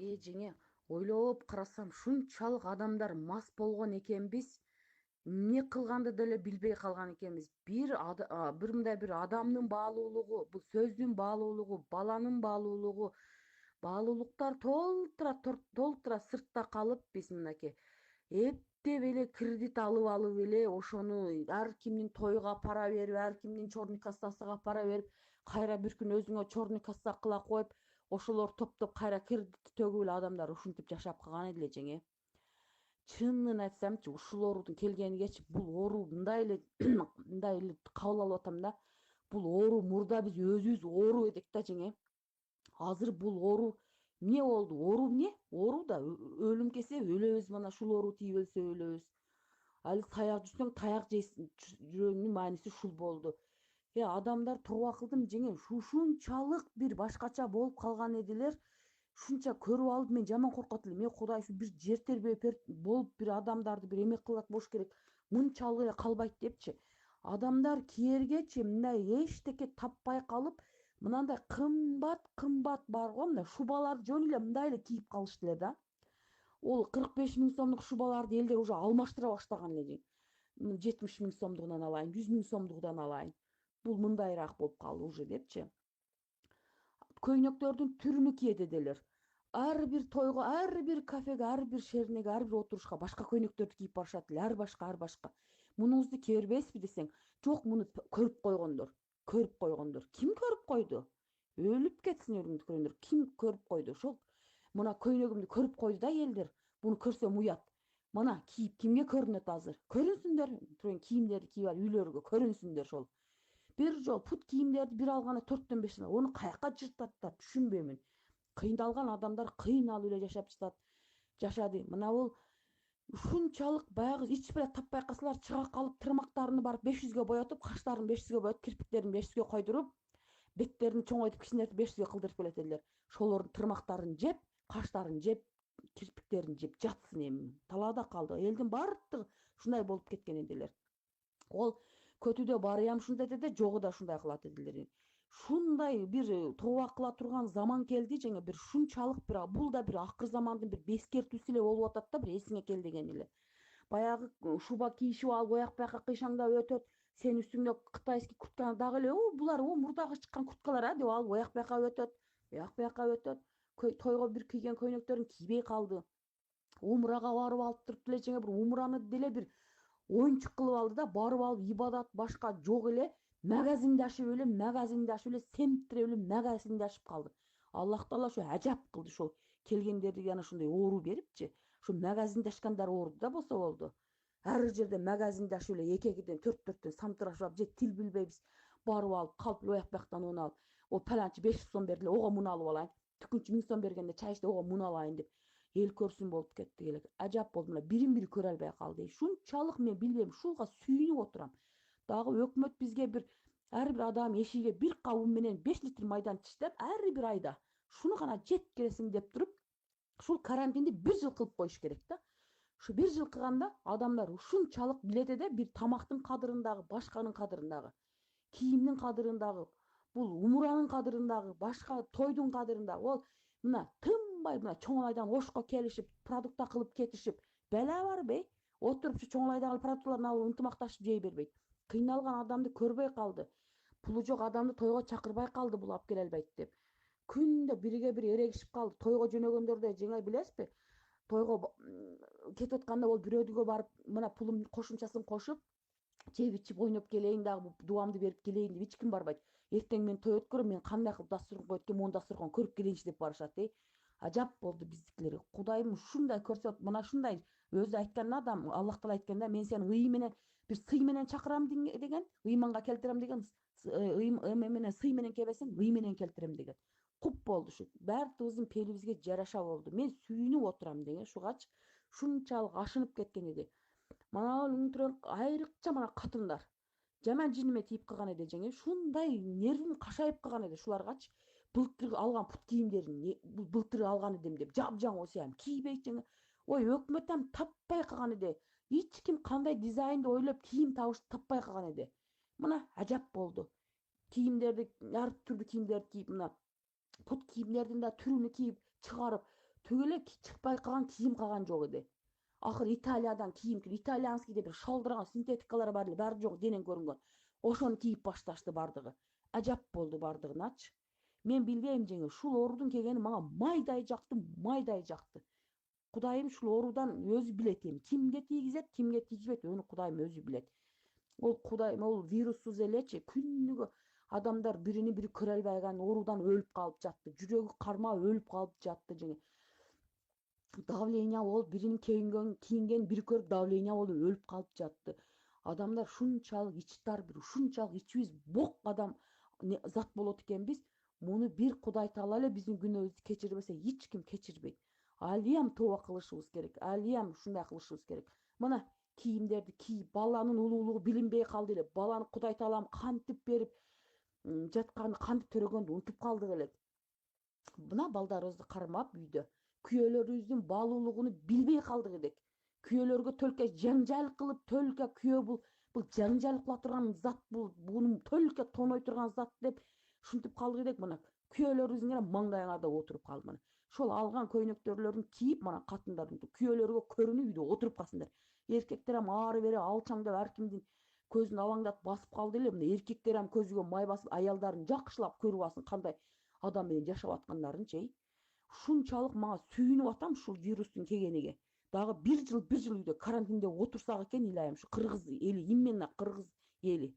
Жеңе, ойлоп карасам шунчалык адамдар мас болгон экенбиз, эмне кылганды деле билбей калган экенбиз. Бир мындай бир адамдын баалуулугу, бул сөздүн баалуулугу, баланын баалуулугу, баалуулуктар толтура сыртта калып биз мынакей эптеп эле кредит алып эле ошону ар кимдин тойга пара берип, ар кимдин черный кассасына пара берип, кайра бир күн өзүңө черный касса кыла коюп, ошолор топтоп кайра кредитти төгүп эле адамдар ушинтип жашап калган эле жеңе. Чынын айтсамчы, ушул оорудун келгенигечи бул оору мындай эле мындай эле кабыл алып атам да. Бул оору мурда биз өзүбүз оору эдик да жеңе. Азыр бул оору эмне болду? Оору эмне? Оору да өлүм келсе өлөбүз, мына ушул оору тийип өлсө өлөбүз. Али таяк жесең таяк жейсиң, жүрөгүнүн мааниси ушул болду. Адамдар тооба кылдым жеңе, ушунчалык бир башкача болуп калган эдилер. Ушунча көрүп алып мен жаман коркот элем. Кудай ушу бир жер тербөө болуп бир адамдарды бир эме кылат болуш керек. Мынчалык эле калбайт депчи. Адамдар киергечи мындай эчтеке таппай калып, мынандай кымбат кымбат бар го, мына шубаларды жөн эле мындай эле кийип калышты эле да. Ол 45 000 сомдук шубаларды элдер уже алмаштыра баштаган эле. 70 000 сомдугунан алайын, 100 000 сомдугунан алайын. Бул мындайраак болуп калды уже депчи. Көйнөктөрдүн түрүнү киет эделер. Ар бир тойго, ар бир кафеге, ар бир шернеге, ар бир отурушка башка көйнөктөрдү кийип барышат эле. Ар башка, ар башка. Мунубузду кие бербейсизби десең, жок, муну көрүп койгондор. Көрүп койгондор. Ким көрүп койду? Өлүп кетсин өлүмдү көргөндөр. Ким көрүп койду? Ошол мына көйнөгүмдү көрүп койду да элдер. Буну көрсөм уят. Мына кийип кимге көрүнөт азыр? Көрүнсүндөр. Кийимдерди кийип алып үйлөргө көрүнсүндөр ошол. Бир жол пут кийимдерди бир алганда 4-5 Ону каяка жыртаттар түшүнбөймүн. Кыйналган адамдар кыйналып эле жашады. Мына бул ушунчалык баягы ич беле таппай калсалар чыга калып тырмактарын барып 500ге боетип, каштарын 500ге боетип, кирпиктерин 500ге койдуруп, беттерин чоңойтуп кичинертип 500ге кылдырып келет элдер. Ошолордун тырмактарын жеп, каштарын жеп, кирпиктерин жеп жатсын эми. Талаада калды. Элдин баардыгы ушундай болуп кеткен эдилер. Ол көтүдө барыям ушундай деди, жогу да ушундай кылат эдилер. Шундай бир тооба кыла турган заман келди жеңе, бир шунчалык бул да бир акыр замандын бир бескертүүсү эле болуп атат да, бир эсиңе кел деген эле. Баягы шуба кийишип алып ояк бияка кыйшаңдап өтөт, сен үстүңдө кытайский куртканы дагы эле, булар мурдагы чыккан курткалар деп алып ояк бияка өтөт, ояк бияка өтөт. Тойго бир кийген көйнөктөрүн кийбей калды. Умрага барып алып туруп деле жеңе, бир умраны деле бир оюнчук кылып алды да, барып алып ибадат башка жок эле, магазиндашып эле семтирип эле магазиндашып калды. Аллах таала ошо ажап кылды, ошол келгендерге ana ушундай оору берипчи. Ошо магазиндашкандар ооруду да болсо болду. Ар жерде магазиндашып эле эки-экиден, төрт-төрттөн самтырашып, же тил билбейбиз. Барып алып калп ояк бияктан уну алып, паланчы 500 сом берди эле, ого муну алып алайын. Түкүнчү 1000 сом бергенде чай ичти, ого муну алайын деп эл көрсүн болуп кетти элек. Ажап болду. Мына бирин бири көрө албай калды. Шунчалык мен билбейм, ушуга сүйүнүп отурам. Дагы өкмөт бизге ар бир адам эшигине бир кап ун менен 5 литр майдан чыштап, ар бир айда шуну гана жеп келесиң деп туруп, ушул карантинди 1 жыл кылып коюш керек да. Ушу 1 жыл кылганда адамдар ушунчалык билет эде, бир тамактын кадырын дагы, башканын кадырын дагы, кийимдин кадырын дагы, бул умуранын кадырын дагы, башка тойдун кадырын дагы. Ол мына тынбай мына чоңайдан ошко келишип, продукта кылып кетишип, бала барбы? Отуруп ушу чоңайдагы продукталарын алып ынтымакташып жей бербейт. Кыйналган адамды көрбөй калды. Пулу жок адамды тойго чакырбай калды, бул алып келе албайт деп. Күндө бириге бири эрегишип калды. Тойго жөнөгөндөрдө жеңе билесизби? Тойго кетип атканда ол бирөөдүгө барып, мына пулум кошумчасын кошуп, жеп ичип ойноп келейин дагы, дуамды берип келейин деп эч ким барбайт. Эртең мен той өткөрөм, мен кандай кылып дасторкон коет экен, мону дасторкон көрүп келейинчи деп барышат. Ажап болду биздикилерге. Кудайым ушундай көрсөт, мына ушундай өзү айткан адам, Аллах таала айткан да, мен сени ый менен, бир сый менен чакырам деген, ыйманга келтирем деген, эме менен сый менен келбесең, ый менен келтирем деген. Куп болду ушу. Баардыгыбыздын пелибизге жараша болду. Мен сүйүнүп отурам деген, ушугачы шунчалык ашынып кеткен эди. Мына айрыкча мына катындар жаман жиниме тийип калган эди жеңе. Ушундай нервим кашайып калган эди шуларгачы. Былтыр алган пут кийимдерин былтыр алган эдим деп жапжаң осуям кийбейт жеңе. Ой, өкмөт ам таппай калган эди. Эч ким кандай дизайнды ойлоп кийим табышты таппай калган эди. Мына ажап болду. Кийимдерди, ар түрдүү кийимдерди кийип, мына пут кийимдердин да түрүнү кийип чыгарып, түгеле чыкпай калган кийим калган жок эди. Акыры Италиядан кийим, итальянский деп бир шалдырган синтетикалар бар эле, баары жок, денең көрүнгөн. Ошону кийип башташты бардыгы. Ажап болду бардыгыначы. Мен билбейм жеңе, ушул оорудун келгени мага майдай жакты, майдай жакты. Кудайым ушул оорудан өзү билет эми. Кимге тийгизет, кимге тийгизбейт, өнү Кудайым өзү билет. Ол Кудайым, ол вируссуз элечи күнүгө адамдар бирини бири көрө албай калган оорудан өлүп калып жатты. Жүрөгү кармап өлүп калып жатты жеңе. Давление болуп биринин кийинген бири көрүп давление болуп өлүп калып жатты. Адамдар шунчалык ичтар, бир ушунчалык ичибиз бок адам зат болот экенбиз. Муну бир Кудай Таала эле биздин күнөөбүздү кечирбесе эч ким кечирбейт. Алиям тооба кылышыбыз керек. Алиям ушундай кылышыбыз керек. Мына кийимдерди кийип, баланын улуулугу билинбей калды эле. Баланы Кудай Таалам кантип берип жатканды, кантип төрөгөндү унутуп калдык эле. Мына балдарыбызды кармап үйдө күйөөлөрүбүздүн баалуулугуну билбей калдык элек. Күйөөлөргө төлкө жаңжал кылып, төлкө күйөө бул жаңжал кыла турган зат, буну төлкө тоной турган зат деп ушинтип калдык элек. Мына күйөөлөрүбүздүн эле маңдайыңарда отуруп калды. Мына ошол алган көйнөктөрлөрүн кийип, мына катындардын күйөөлөргө көрүнүп үйдө отуруп калсындар. Эркектер ham ары бери алчаң деп ар кимдин көзүн алаңдатып басып калды эле. Мына эркектер ham көзүгө май басып аялдарын жакшылап көрүп алсын, кандай адам менен жашап аткандарынчы. Ушунчалык мага сүйүнүп атам ушул вирустун келгениге. Дагы бир жыл үйдө карантинде отурсак экен, илайым, ушу кыргыз эли, именно кыргыз эли.